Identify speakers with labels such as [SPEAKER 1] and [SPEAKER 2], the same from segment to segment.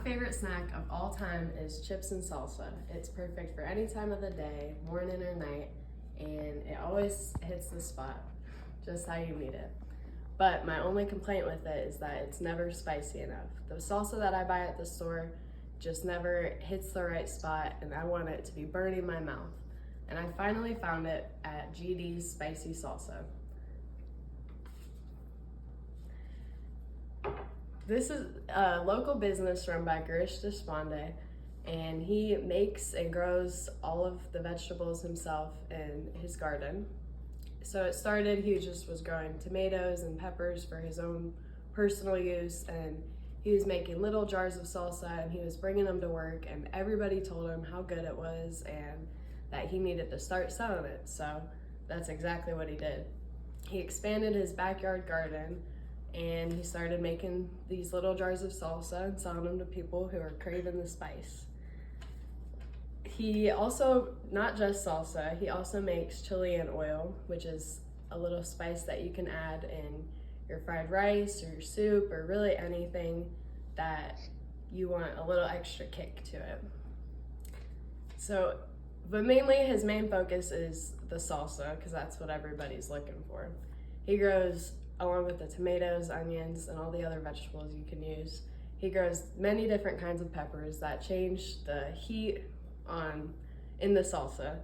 [SPEAKER 1] favorite snack of all time is chips and salsa. It's perfect for any time of the day, morning or night, and it always hits the spot, just how you need it. But my only complaint with it is that it's never spicy enough. The salsa that I buy at the store just never hits the right spot, and I want it to be burning my mouth. And I finally found it at GD's Spicy Salsa. This is a local business run by Girish Deshpande, and he makes and grows all of the vegetables himself in his garden. So it started, he just was growing tomatoes and peppers for his own personal use, and he was making little jars of salsa and he was bringing them to work, and everybody told him how good it was and that he needed to start selling it. So that's exactly what he did. He expanded his backyard garden and he started making these little jars of salsa and selling them to people who are craving the spice. He also, not just salsa, he also makes Chilean oil, which is a little spice that you can add in your fried rice or your soup or really anything that you want a little extra kick to it. So, but mainly his main focus is the salsa, because that's what everybody's looking for. He grows, along with the tomatoes, onions, and all the other vegetables you can use, he grows many different kinds of peppers that change the heat in the salsa.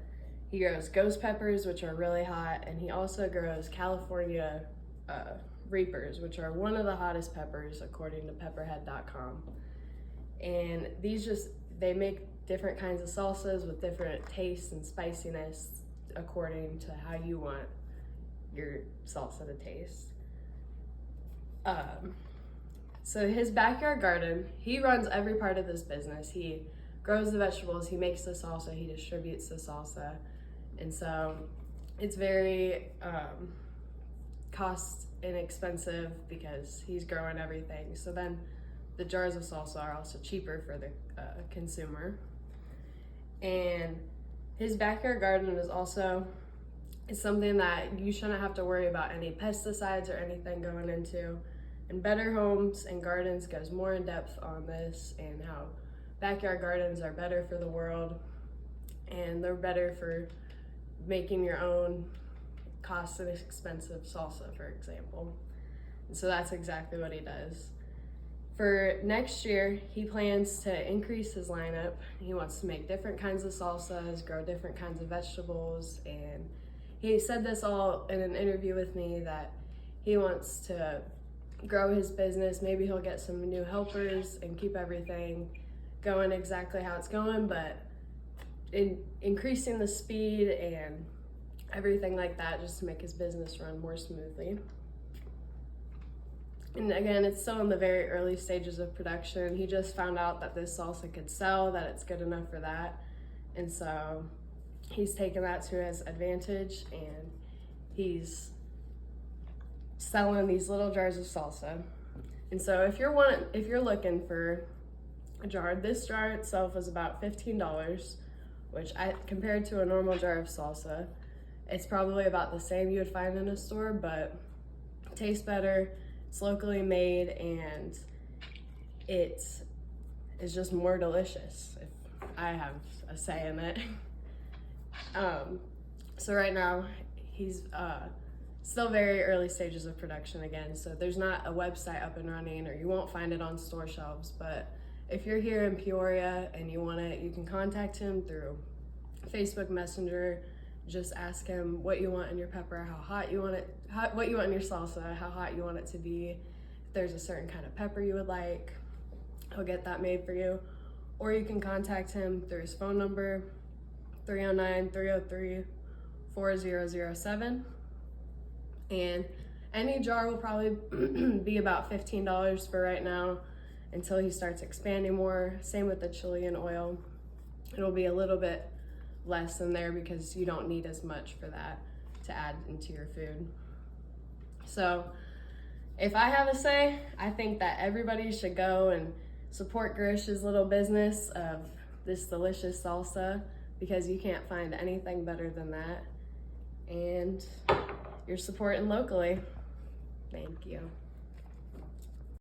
[SPEAKER 1] He grows ghost peppers, which are really hot, and he also grows California Reapers, which are one of the hottest peppers according to pepperhead.com. And they make different kinds of salsas with different tastes and spiciness according to how you want your salsa to taste. So his backyard garden, he runs every part of this business. He grows the vegetables, he makes the salsa, he distributes the salsa. And so it's very cost inexpensive because he's growing everything. So then the jars of salsa are also cheaper for the consumer. And his backyard garden is something that you shouldn't have to worry about any pesticides or anything going into. And Better Homes and Gardens goes more in depth on this and how backyard gardens are better for the world and they're better for making your own cost inexpensive salsa, for example. And so that's exactly what he does. For next year, he plans to increase his lineup. He wants to make different kinds of salsas, grow different kinds of vegetables, and he said this all in an interview with me that he wants to grow his business. Maybe he'll get some new helpers and keep everything going exactly how it's going, but increasing the speed and everything like that just to make his business run more smoothly. And again, it's still in the very early stages of production. He just found out that this salsa could sell, that it's good enough for that. And so he's taken that to his advantage and he's selling these little jars of salsa. And so if you're looking for a jar, this jar itself is about $15, which compared to a normal jar of salsa, it's probably about the same you would find in a store, but it tastes better, it's locally made, and it is just more delicious, if I have a say in it. So right now, he's still very early stages of production again, so there's not a website up and running, or you won't find it on store shelves, but if you're here in Peoria and you want it, you can contact him through Facebook Messenger. Just ask him what you want in your pepper, how hot you want it, what you want in your salsa, how hot you want it to be. If there's a certain kind of pepper you would like, he'll get that made for you. Or you can contact him through his phone number, 309-303-4007. And any jar will probably be about $15 for right now until he starts expanding more. Same with the Chilean oil. It'll be a little bit less in there because you don't need as much for that to add into your food. So if I have a say, I think that everybody should go and support Girish's little business of this delicious salsa, because you can't find anything better than that. And you're supporting locally. Thank you.